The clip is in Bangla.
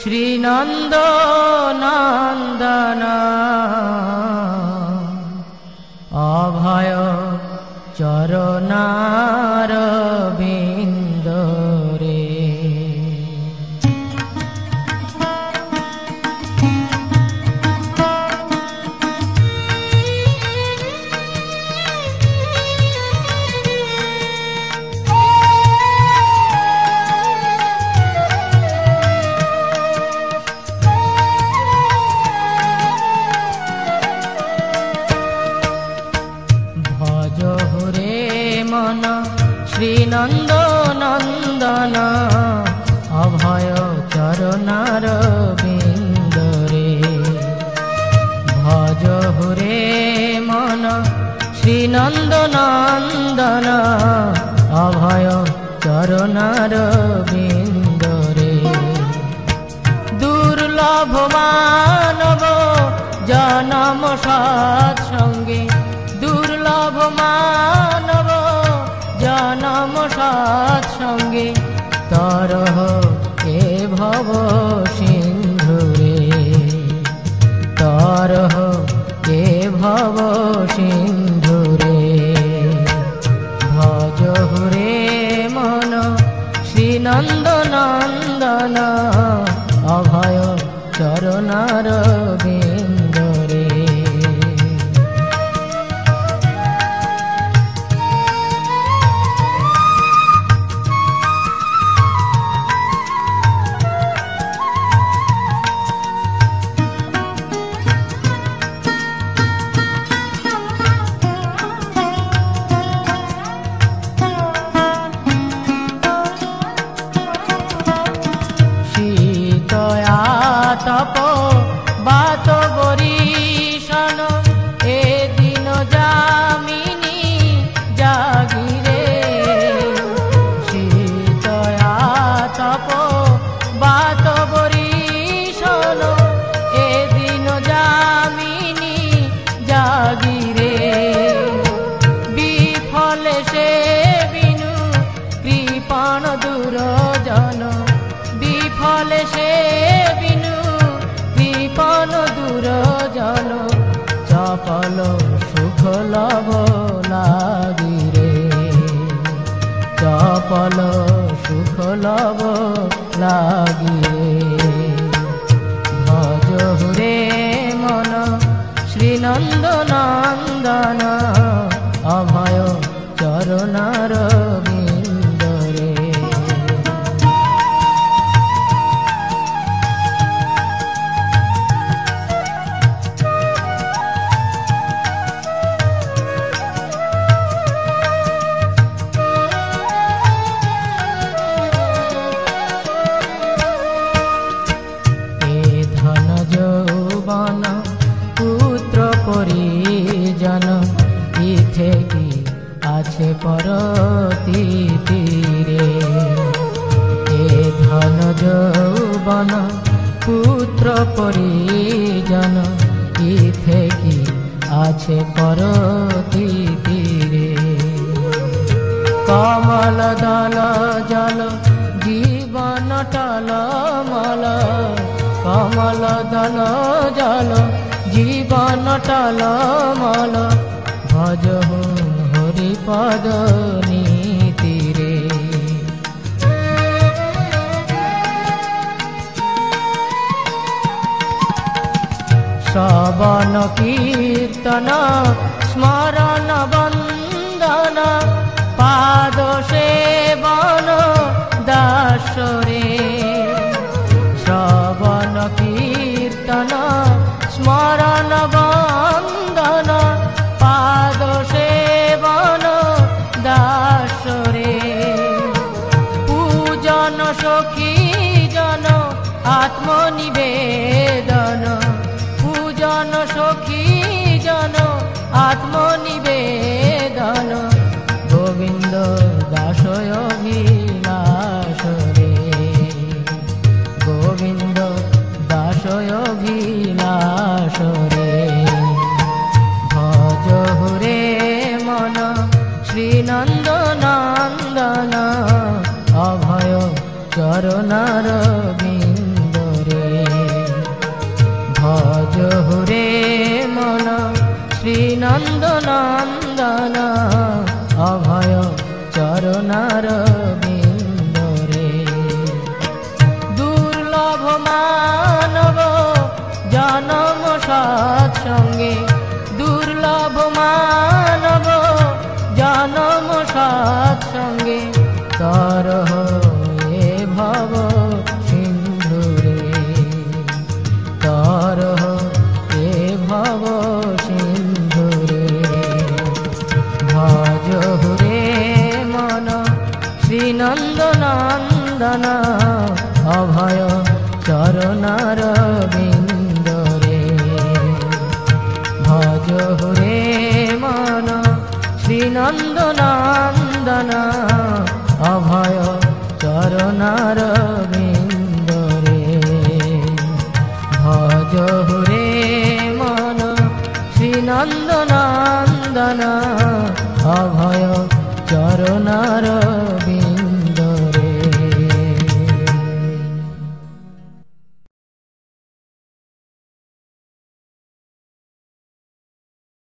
শ্রীনন্দ নন্দন অভয় চরণার বিন্দরে। শ্রীনন্দ নন্দন অভয় চরণার বিন্দরে। ভজ হুরে মন শ্রীনন্দ নন্দন অভয় চরণার বিন্দরে। দুর্লভ মানব জনম সৎসঙ্গে, দুর্লভ মানব জনম সৎসঙ্গে তরহ এ ভব সিন্ধুরে। তরহ এ ভব সিন্ধুরে। ভজ হুরে মন শ্রীনন্দ নন্দন অভয় চরণার বিন্দরে। তপ বাত বরিশন এ দিন যামিনী জাগিরে। শীতয়া তপ বাত বরিশন এ দিন যামিনী জাগিরে। বিফলে সে বিনু কৃপণ দুরজন, বিফলে সে দুরজন চপল সুখ লভ লাগিরে। চপল সুখ লভ লাগিরে। ভজ হুরে মন শ্রীনন্দ নন্দন অভয় চরণার বিন্দরে। পুত্র পরিজন ইথে কি আছে পরতি তীরে। এ ধন যৌবন পুত্র পরিজন ইথে কি আছে পরতি তীরে। কমল দল জল জীবন টলমল, কমল দল জল জীবন টলমল। ভজ হরিপদ নীতিরে। শ্রবণ কীর্তন স্মরণ বন্দন পাদ সেবন দাসরে। শ্রবণ কীর্তন স্মরণ বন্দন পাদ সেবন দাসরে। পূজন সখী জন আত্মনিবেদন, পূজন সখী জন আত্মনিবেদন। গোবিন্দ দাসয় অভিলাষরে। গোবিন্দ দাসয় অভিলাষরে। ভজ হুরে মন শ্রীনন্দ নন্দন অভয় চরণার বিন্দরে। হুরে মন শ্রীনন্দনন্দন অভয় চরণার বিন্দরে। দুর্লভ মানব জনম সৎসঙ্গে, দুর্লভ মানব জনম সৎসঙ্গে তরহ এ ভব সিন্ধুরে, তরহ এ ভব সিন্ধুরে। ভজ হুরে মন শ্রীনন্দনন্দন অভয় চরণার বিন্দরে। ভজ হুরে মন শ্রীনন্দনন্দন অভয় চরণার বিন্দরে। ভজ হুরে মন শ্রীনন্দনন্দন অভয় চরণার